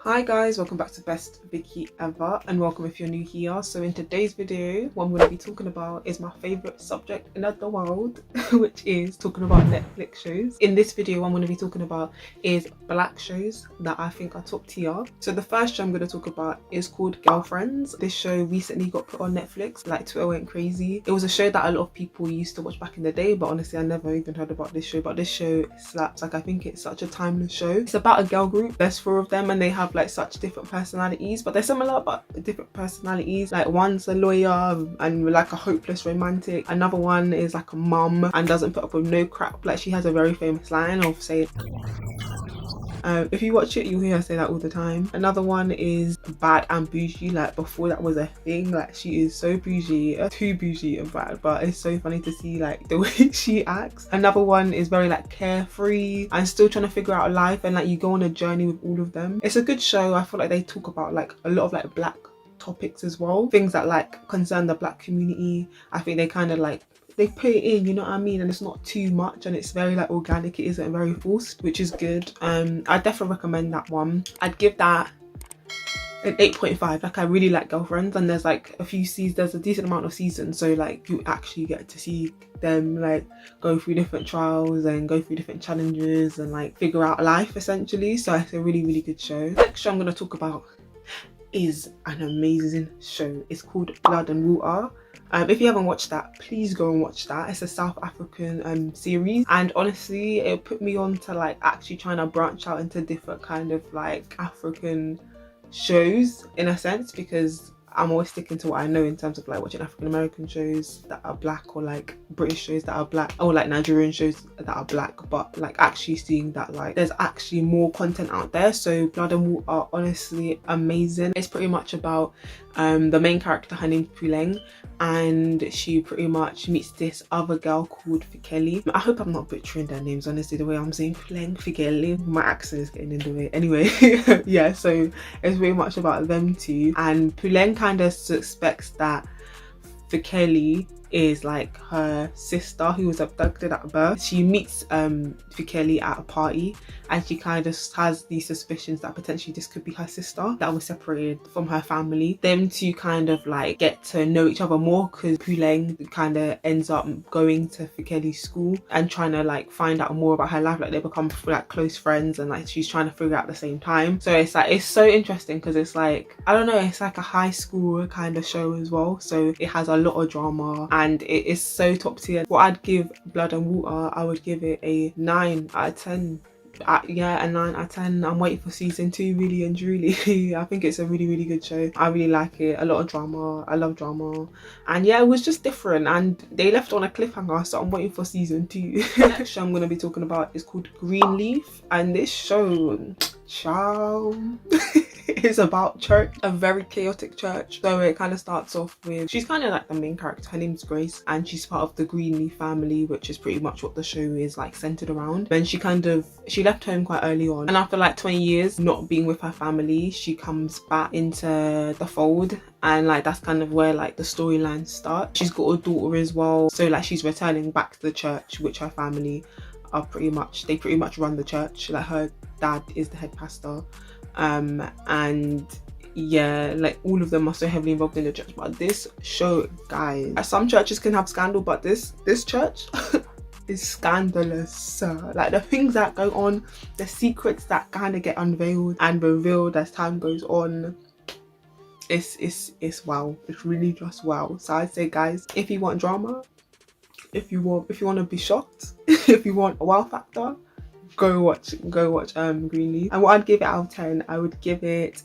Hi guys, welcome back to Best Vicky Ever, and welcome if you're new here. So in today's video, what I'm going to be talking about is my favourite subject in the world, which is talking about Netflix shows. In this video, what I'm going to be talking about is black shows that I think are top tier. So the first show I'm going to talk about is called Girlfriends. This show recently got put on Netflix, like Twitter went crazy. It was a show that a lot of people used to watch back in the day, but honestly I never even heard about this show. But this show slaps. Like, I think it's such a timeless show. It's about a girl group. There's 4 of them and they have like such different personalities, but they're similar but different personalities. Like, one's a lawyer and like a hopeless romantic, another one is like a mum and doesn't put up with no crap. Like, she has a very famous line of saying, if you watch it, you'll hear her say that all the time. Another one is bad and bougie. Like, before that was a thing, like she is so bougie, too bougie and bad, but it's so funny to see like the way she acts. Another one is very like carefree and still trying to figure out life, and like you go on a journey with all of them. It's a good show. I feel like they talk about like a lot of like black topics as well, things that like concern the black community. I think they kind of like they put it in, you know what I mean, and it's not too much and it's very like organic. It isn't very forced, which is good. I definitely recommend that one. I'd give that an 8.5. Like, I really like Girlfriends, and there's like a few seasons, there's a decent amount of seasons, so like you actually get to see them like go through different trials and go through different challenges and like figure out life essentially. So it's a really good show. Next show I'm going to talk about is an amazing show. It's called Blood and Water. If you haven't watched that, please go and watch that. It's a South African series, and honestly it put me on to like actually trying to branch out into different kind of like African shows in a sense, because I'm always sticking to what I know in terms of like watching African American shows that are black, or like British shows that are black, or like Nigerian shows that are black, but like actually seeing that like there's actually more content out there. So Blood and Water are honestly amazing. It's pretty much about the main character, her name's Puleng, and she pretty much meets this other girl called Fikeli. I hope I'm not butchering their names, honestly, the way I'm saying Puleng, Fikeli, my accent is getting in the way. Anyway, yeah, so it's very much about them two, and Puleng kind of suspects that Fikeli is like her sister who was abducted at birth. She meets Fikeli at a party, and she kind of has these suspicions that potentially this could be her sister that was separated from her family. Them two kind of like get to know each other more, because Puleng kind of ends up going to Fikeli's school and trying to like find out more about her life. Like, they become like close friends, and like she's trying to figure out at the same time. So it's like, it's so interesting because it's like, I don't know, it's like a high school kind of show as well, so it has a lot of drama and it is so top tier. What I'd give Blood and Water, I would give it a 9 out of 10. Yeah, a 9 out of 10. I'm waiting for season 2, really and truly. I think it's a really good show. I really like it. A lot of drama. I love drama, and yeah, it was just different, and they left on a cliffhanger, so I'm waiting for season 2. The next show I'm going to be talking about is called Greenleaf, and this show, ciao, is about church, a very chaotic church. So it kind of starts off with, she's kind of like the main character, her name's Grace, and she's part of the Greenleaf family, which is pretty much what the show is like centered around. Then she left home quite early on, and after like 20 years not being with her family, she comes back into the fold, and like that's kind of where like the storyline starts. She's got a daughter as well, so like she's returning back to the church, which her family are pretty much run the church. Like, her dad is the head pastor, and yeah, like all of them are so heavily involved in the church. But this show, guys, some churches can have scandal, but this church is scandalous. Like, the things that go on, the secrets that kind of get unveiled and revealed as time goes on, it's wow. It's really just wow. So I'd say, guys, if you want drama, if you want to be shocked, if you want a wow factor, go watch Greenleaf. And what I'd give it out of 10, I'd give it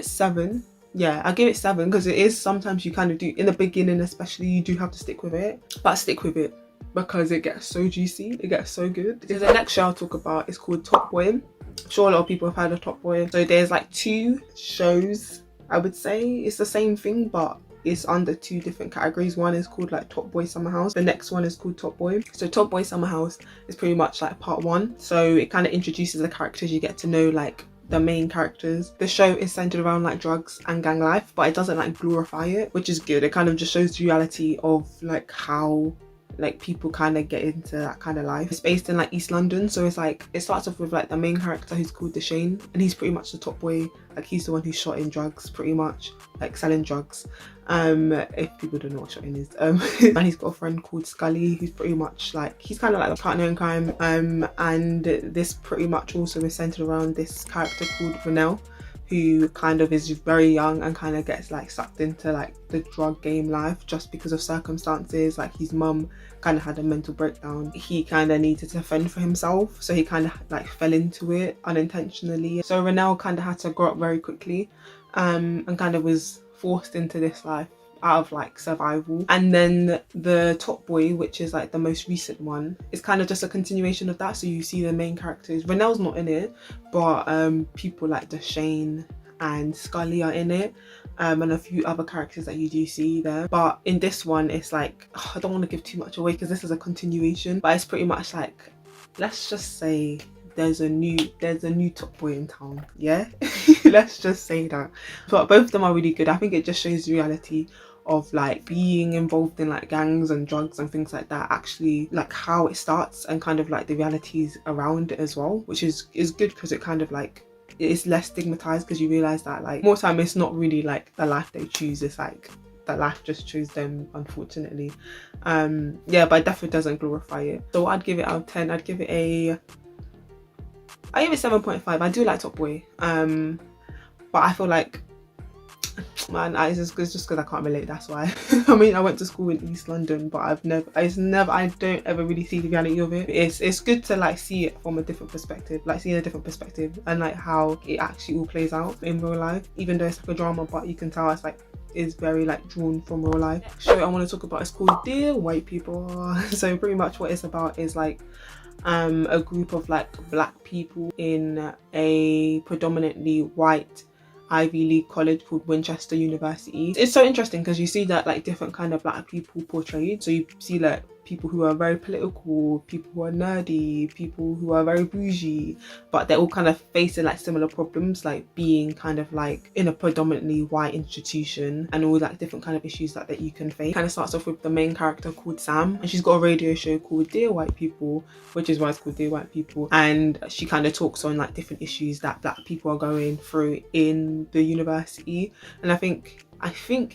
7. Yeah, I'd give it 7, because it is, sometimes you kind of do in the beginning especially, you do have to stick with it, but stick with it because it gets so juicy, it gets so good. So the next show I'll talk about is called Top Boy. I'm sure a lot of people have heard of Top Boy. So there's like 2 shows, I would say it's the same thing, but it's under 2 different categories. One is called like Top Boy Summer House, the next one is called Top Boy. So Top Boy Summer House is pretty much like part 1, so it kind of introduces the characters. You get to know like the main characters. The show is centered around like drugs and gang life, but it doesn't like glorify it, which is good. It kind of just shows the reality of like how like people kind of get into that kind of life. It's based in like East London, so it's like it starts off with like the main character who's called Deshane, and he's pretty much the top boy. Like he's the one who's shot in drugs, pretty much like selling drugs. If people don't know what shotting is, and he's got a friend called Scully who's pretty much like, he's kind of like the partner in crime. And this pretty much also is centered around this character called Renelle, who kind of is very young and kind of gets like sucked into like the drug game life just because of circumstances. Like his mum kind of had a mental breakdown. He kind of needed to fend for himself, so he kind of like fell into it unintentionally. So Renelle kind of had to grow up very quickly, and kind of was forced into this life out of like survival. And then the Top Boy, which is like the most recent one, is kind of just a continuation of that. So you see the main characters, Renelle's not in it, but people like Deshane and Scully are in it, and a few other characters that you do see there. But in this one, it's like, I don't want to give too much away because this is a continuation, but it's pretty much like, let's just say there's a new Top Boy in town, yeah. Let's just say that. But both of them are really good. I think it just shows the reality of like being involved in like gangs and drugs and things like that, actually like how it starts and kind of like the realities around it as well, which is good because it kind of like, it's less stigmatized, because you realize that like more time it's not really like the life they choose, it's like the life just chose them, unfortunately. Yeah, but it definitely doesn't glorify it. So I'd give it out of 10, I'd give it 7.5. I do like Top Boy, but I feel like, man, it's just because I can't relate, that's why. I mean, I went to school in East London, but I don't ever really see the reality of it. It's good to like see it from a different perspective, like seeing a different perspective and like how it actually all plays out in real life, even though it's like a drama, but you can tell it's like, is very like drawn from real life. Next show I want to talk about is called Dear White People. So pretty much what it's about is like a group of like black people in a predominantly white Ivy League college called Winchester University. It's so interesting because you see that like different kind of black people portrayed. So you see like people who are very political, people who are nerdy, people who are very bougie, but they're all kind of facing like similar problems, like being kind of like in a predominantly white institution, and all like different kind of issues that you can face. Kind of starts off with the main character called Sam, and she's got a radio show called Dear White People, which is why it's called Dear White People, and she kind of talks on like different issues that black people are going through in the university. And I think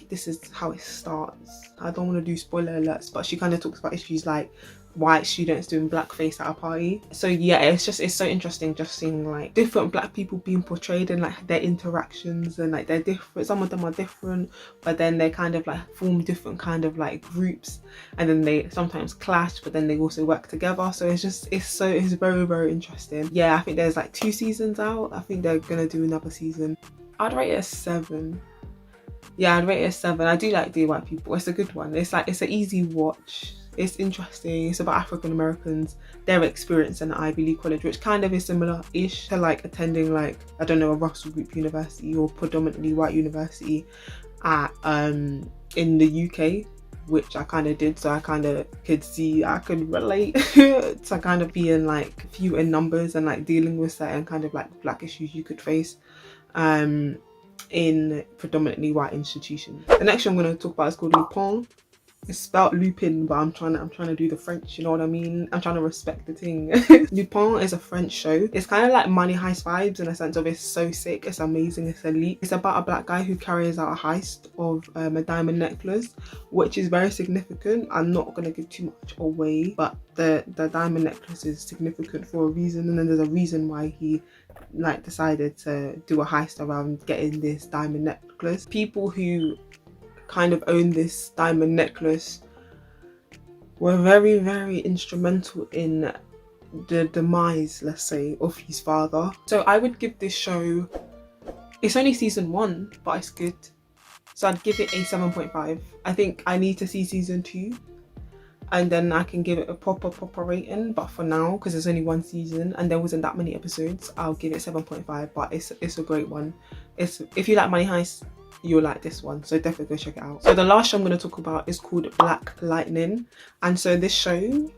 this is how it starts. I don't want to do spoiler alerts, but she kind of talks about issues like white students doing blackface at a party. So yeah, it's so interesting just seeing like different black people being portrayed and like their interactions, and like they're different, some of them are different, but then they kind of like form different kind of like groups, and then they sometimes clash, but then they also work together. So it's very, very interesting. Yeah, I think there's like 2 seasons out. I think they're gonna do another season. I'd rate it a 7. Yeah, I'd rate it a 7. I do like Dear White People. It's a good one. It's like, it's an easy watch. It's interesting. It's about African Americans, their experience in the Ivy League college, which kind of is similar-ish to like attending like, I don't know, a Russell Group university or predominantly white university at in the UK, which I kind of did. So I kind of I could relate to kind of being like few in numbers and like dealing with certain kind of like black issues you could face in predominantly white institutions. The next show I'm going to talk about is called Lupin. It's spelled Lupin, but I'm trying to do the French, you know what I mean? I'm trying to respect the thing. Lupin is a French show. It's kind of like Money Heist vibes in a sense of it's so sick, it's amazing, it's elite. It's about a black guy who carries out a heist of a diamond necklace, which is very significant. I'm not going to give too much away, but the diamond necklace is significant for a reason, and then there's a reason why he like decided to do a heist around getting this diamond necklace. People who kind of own this diamond necklace were very, very instrumental in the demise, let's say, of his father. So I would give this show, it's only season 1, but it's good, so I'd give it a 7.5. I think I need to see season 2 and then I can give it a proper rating, but for now, because there's only 1 season and there wasn't that many episodes, I'll give it 7.5. But it's a great one. If you like Money Heist, you'll like this one, so definitely go check it out. So the last show I'm going to talk about is called Lightening, and so this show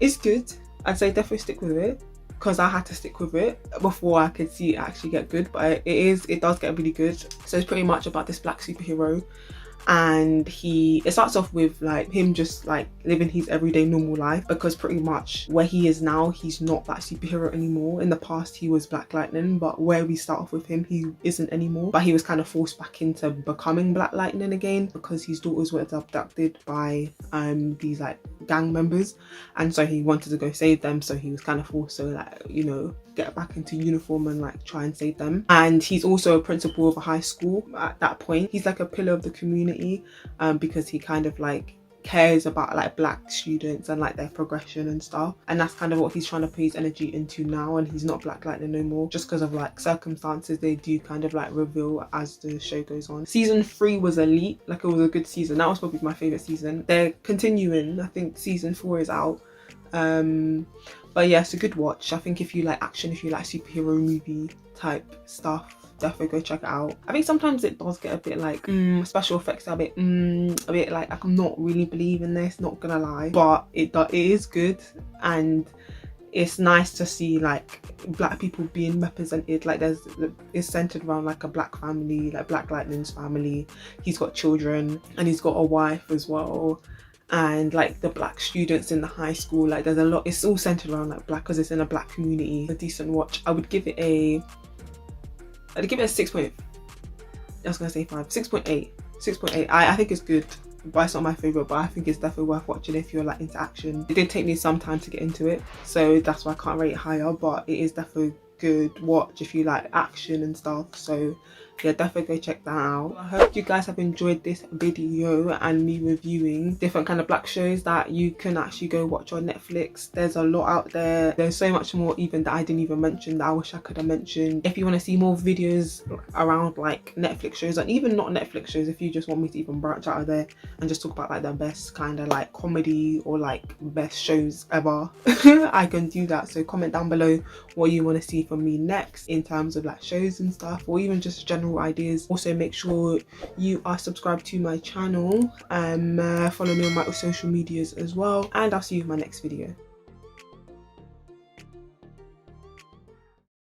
is good. I'd say definitely stick with it, because I had to stick with it before I could see it actually get good, but it does get really good. So it's pretty much about this black superhero, and it starts off with like him just like living his everyday normal life, because pretty much where he is now, he's not that superhero anymore. In the past he was Black Lightning, but where we start off with him, he isn't anymore, but he was kind of forced back into becoming Black Lightning again because his daughters were abducted by these like gang members, and so he wanted to go save them, so he was kind of forced to like, you know, get back into uniform and like try and save them. And he's also a principal of a high school at that point. He's like a pillar of the community because he kind of like cares about like Black students and like their progression and stuff, and that's kind of what he's trying to put his energy into now. And he's not Black Lightning no more, just because of like circumstances they do kind of like reveal as the show goes on. Season 3 was elite, like it was a good season. That was probably my favorite season. They're continuing, I think season 4 is out, but yeah, it's a good watch. I think if you like action, if you like superhero movie type stuff, definitely go check it out. I think sometimes it does get a bit like special effects are a bit like I'm not really believing this, not gonna lie, but it is good, and it's nice to see like Black people being represented. Like it's centered around like a Black family, like Black Lightning's family. He's got children and he's got a wife as well, and like the Black students in the high school, like there's a lot, it's all centered around like Black, because it's in a Black community. A decent watch. I'd give it a 6 point, I was gonna say 5, 6.8. I think it's good, but it's not my favorite, but I think it's definitely worth watching if you're like into action. It did take me some time to get into it, so that's why I can't rate it higher, but it is definitely good watch if you like action and stuff. So yeah, definitely go check that out. I hope you guys have enjoyed this video and me reviewing different kind of Black shows that you can actually go watch on Netflix. There's a lot out there. There's so much more even that I didn't even mention that I wish I could have mentioned. If you want to see more videos around like Netflix shows, and even not Netflix shows, if you just want me to even branch out of there and just talk about like the best kind of like comedy or like best shows ever, I can do that. So comment down below what you want to see from me next in terms of like shows and stuff, or even just general ideas. Also make sure you are subscribed to my channel, follow me on my social medias as well, and I'll see you in my next video.